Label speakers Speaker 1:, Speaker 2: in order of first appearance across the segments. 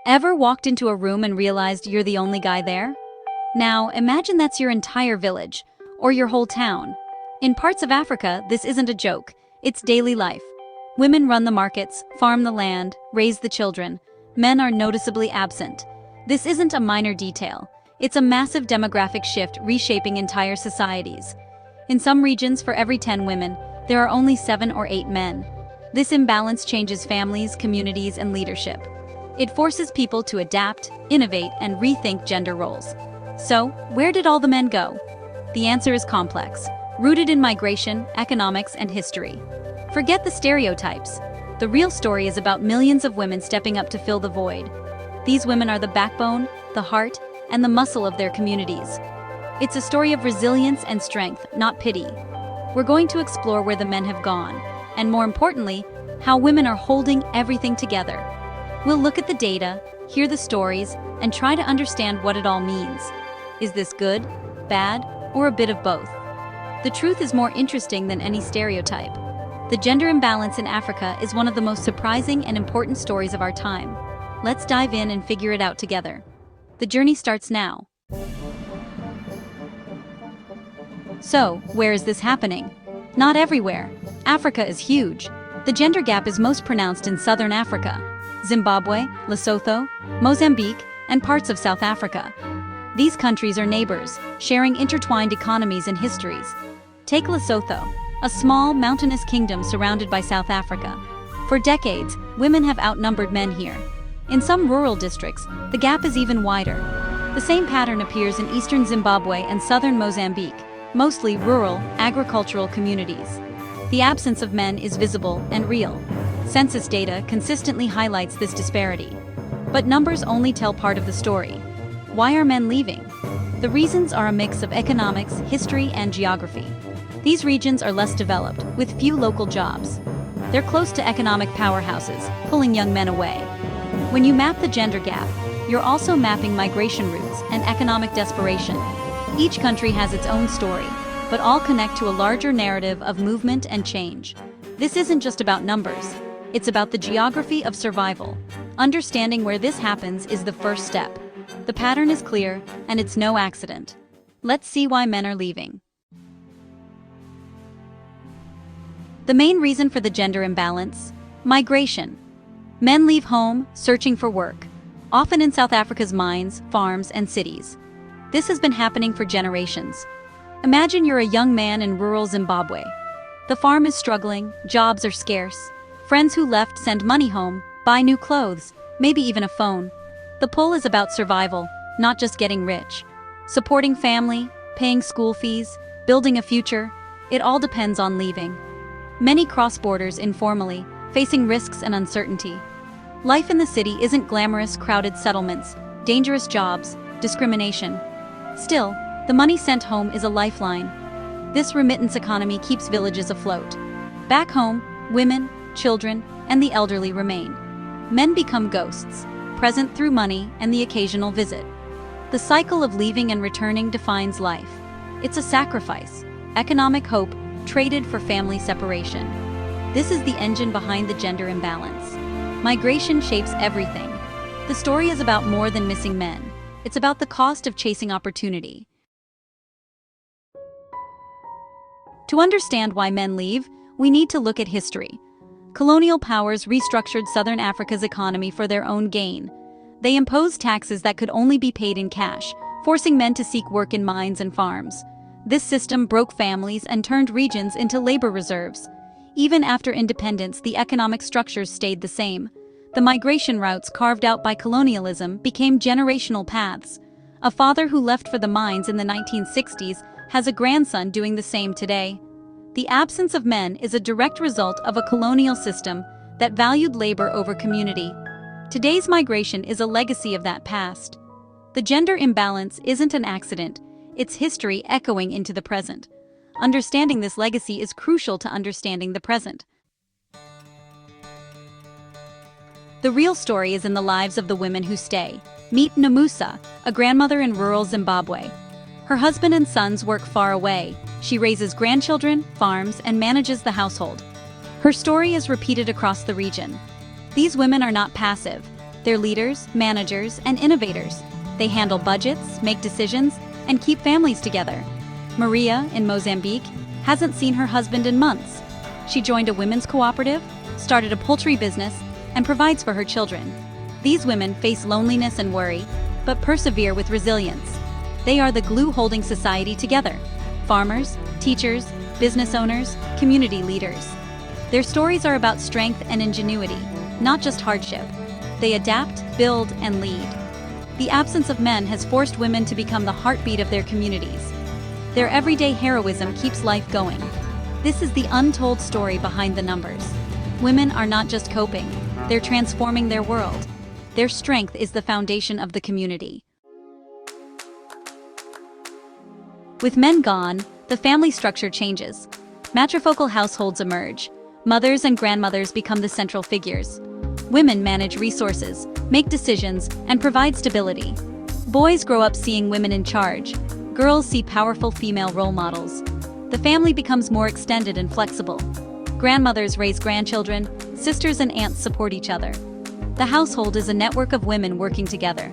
Speaker 1: Ever walked into a room and realized you're the only guy there? Now, imagine that's your entire village, or your whole town. In parts of Africa, this isn't a joke, it's daily life. Women run the markets, farm the land, raise the children. Men are noticeably absent. This isn't a minor detail. It's a massive demographic shift reshaping entire societies. In some regions, for every 10 women, there are only 7 or 8 men. This imbalance changes families, communities, and leadership. It forces people to adapt, innovate, and rethink gender roles. So, where did all the men go? The answer is complex, rooted in migration, economics, and history. Forget the stereotypes. The real story is about millions of women stepping up to fill the void. These women are the backbone, the heart, and the muscle of their communities. It's a story of resilience and strength, not pity. We're going to explore where the men have gone, and more importantly, how women are holding everything together. We'll look at the data, hear the stories, and try to understand what it all means. Is this good, bad, or a bit of both? The truth is more interesting than any stereotype. The gender imbalance in Africa is one of the most surprising and important stories of our time. Let's dive in and figure it out together. The journey starts now. So, where is this happening? Not everywhere. Africa is huge. The gender gap is most pronounced in southern Africa. Zimbabwe, Lesotho, Mozambique, and parts of South Africa. These countries are neighbors, sharing intertwined economies and histories. Take Lesotho, a small, mountainous kingdom surrounded by South Africa. For decades, women have outnumbered men here. In some rural districts, the gap is even wider. The same pattern appears in eastern Zimbabwe and southern Mozambique, mostly rural, agricultural communities. The absence of men is visible and real. Census data consistently highlights this disparity. But numbers only tell part of the story. Why are men leaving? The reasons are a mix of economics, history, and geography. These regions are less developed, with few local jobs. They're close to economic powerhouses, pulling young men away. When you map the gender gap, you're also mapping migration routes and economic desperation. Each country has its own story, but all connect to a larger narrative of movement and change. This isn't just about numbers. It's about the geography of survival. Understanding where this happens is the first step. The pattern is clear, and it's no accident. Let's see why men are leaving. The main reason for the gender imbalance: migration. Men leave home, searching for work, often in South Africa's mines, farms, and cities. This has been happening for generations. Imagine you're a young man in rural Zimbabwe. The farm is struggling, jobs are scarce. Friends who left send money home, buy new clothes, maybe even a phone. The pull is about survival, not just getting rich. Supporting family, paying school fees, building a future, it all depends on leaving. Many cross borders informally, facing risks and uncertainty. Life in the city isn't glamorous, crowded settlements, dangerous jobs, discrimination. Still, the money sent home is a lifeline. This remittance economy keeps villages afloat. Back home, women, children, and the elderly remain. Men become ghosts, present through money and the occasional visit. The cycle of leaving and returning defines life. It's a sacrifice, economic hope, traded for family separation. This is the engine behind the gender imbalance. Migration shapes everything. The story is about more than missing men. It's about the cost of chasing opportunity. To understand why men leave, we need to look at history. Colonial powers restructured southern Africa's economy for their own gain. They imposed taxes that could only be paid in cash, forcing men to seek work in mines and farms. This system broke families and turned regions into labor reserves. Even after independence, the economic structures stayed the same. The migration routes carved out by colonialism became generational paths. A father who left for the mines in the 1960s has a grandson doing the same today. The absence of men is a direct result of a colonial system that valued labor over community. Today's migration is a legacy of that past. The gender imbalance isn't an accident, it's history echoing into the present. Understanding this legacy is crucial to understanding the present. The real story is in the lives of the women who stay. Meet Namusa, a grandmother in rural Zimbabwe. Her husband and sons work far away. She raises grandchildren, farms, and manages the household. Her story is repeated across the region. These women are not passive. They're leaders, managers, and innovators. They handle budgets, make decisions, and keep families together. Maria, in Mozambique, hasn't seen her husband in months. She joined a women's cooperative, started a poultry business, and provides for her children. These women face loneliness and worry, but persevere with resilience. They are the glue holding society together. Farmers, teachers, business owners, community leaders. Their stories are about strength and ingenuity, not just hardship. They adapt, build, and lead. The absence of men has forced women to become the heartbeat of their communities. Their everyday heroism keeps life going. This is the untold story behind the numbers. Women are not just coping, they're transforming their world. Their strength is the foundation of the community. With men gone, the family structure changes. Matrifocal households emerge. Mothers and grandmothers become the central figures. Women manage resources, make decisions, and provide stability. Boys grow up seeing women in charge. Girls see powerful female role models. The family becomes more extended and flexible. Grandmothers raise grandchildren, sisters and aunts support each other. The household is a network of women working together.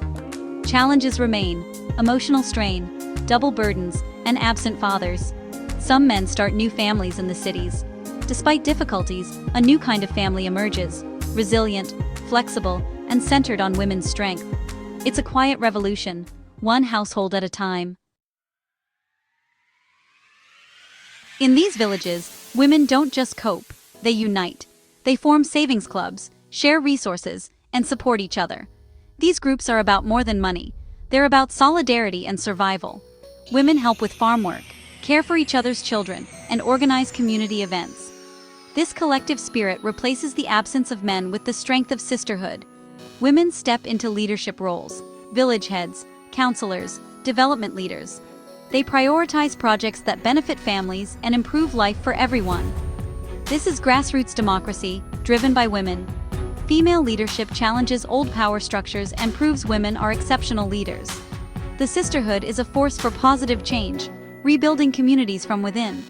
Speaker 1: Challenges remain: emotional strain, double burdens, and absent fathers. Some men start new families in the cities. Despite difficulties, a new kind of family emerges, resilient, flexible, and centered on women's strength. It's a quiet revolution, one household at a time. In these villages, women don't just cope, they unite. They form savings clubs, share resources, and support each other. These groups are about more than money. They're about solidarity and survival. Women help with farm work, care for each other's children, and organize community events. This collective spirit replaces the absence of men with the strength of sisterhood. Women step into leadership roles: village heads, counselors, development leaders. They prioritize projects that benefit families and improve life for everyone. This is grassroots democracy, driven by women. Female leadership challenges old power structures and proves women are exceptional leaders. The sisterhood is a force for positive change, rebuilding communities from within.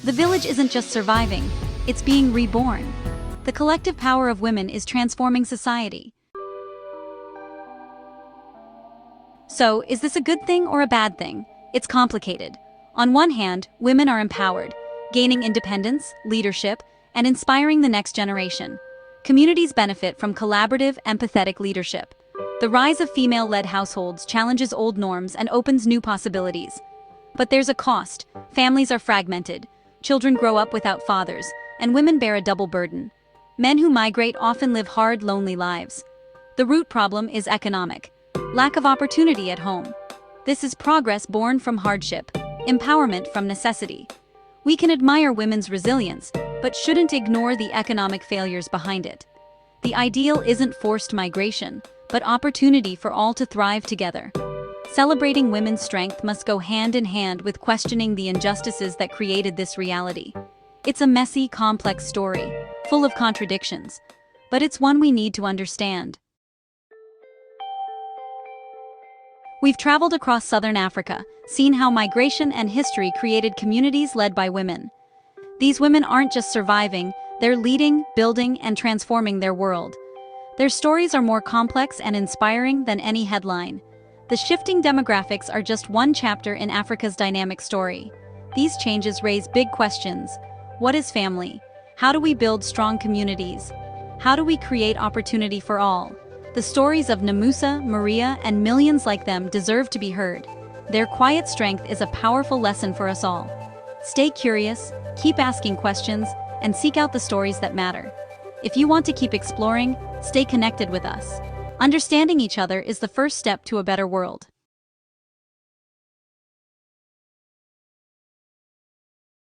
Speaker 1: The village isn't just surviving, it's being reborn. The collective power of women is transforming society. So, is this a good thing or a bad thing? It's complicated. On one hand, women are empowered, gaining independence, leadership, and inspiring the next generation. Communities benefit from collaborative, empathetic leadership. The rise of female-led households challenges old norms and opens new possibilities. But there's a cost. Families are fragmented. Children grow up without fathers, and women bear a double burden. Men who migrate often live hard, lonely lives. The root problem is economic. Lack of opportunity at home. This is progress born from hardship, empowerment from necessity. We can admire women's resilience, but shouldn't ignore the economic failures behind it. The ideal isn't forced migration, but opportunity for all to thrive together. Celebrating women's strength must go hand in hand with questioning the injustices that created this reality. It's a messy, complex story, full of contradictions, but it's one we need to understand. We've traveled across southern Africa, seen how migration and history created communities led by women. These women aren't just surviving, they're leading, building, and transforming their world. Their stories are more complex and inspiring than any headline. The shifting demographics are just one chapter in Africa's dynamic story. These changes raise big questions. What is family? How do we build strong communities? How do we create opportunity for all? The stories of Namusa, Maria, and millions like them deserve to be heard. Their quiet strength is a powerful lesson for us all. Stay curious, keep asking questions, and seek out the stories that matter. If you want to keep exploring, stay connected with us. Understanding each other is the first step to a better world.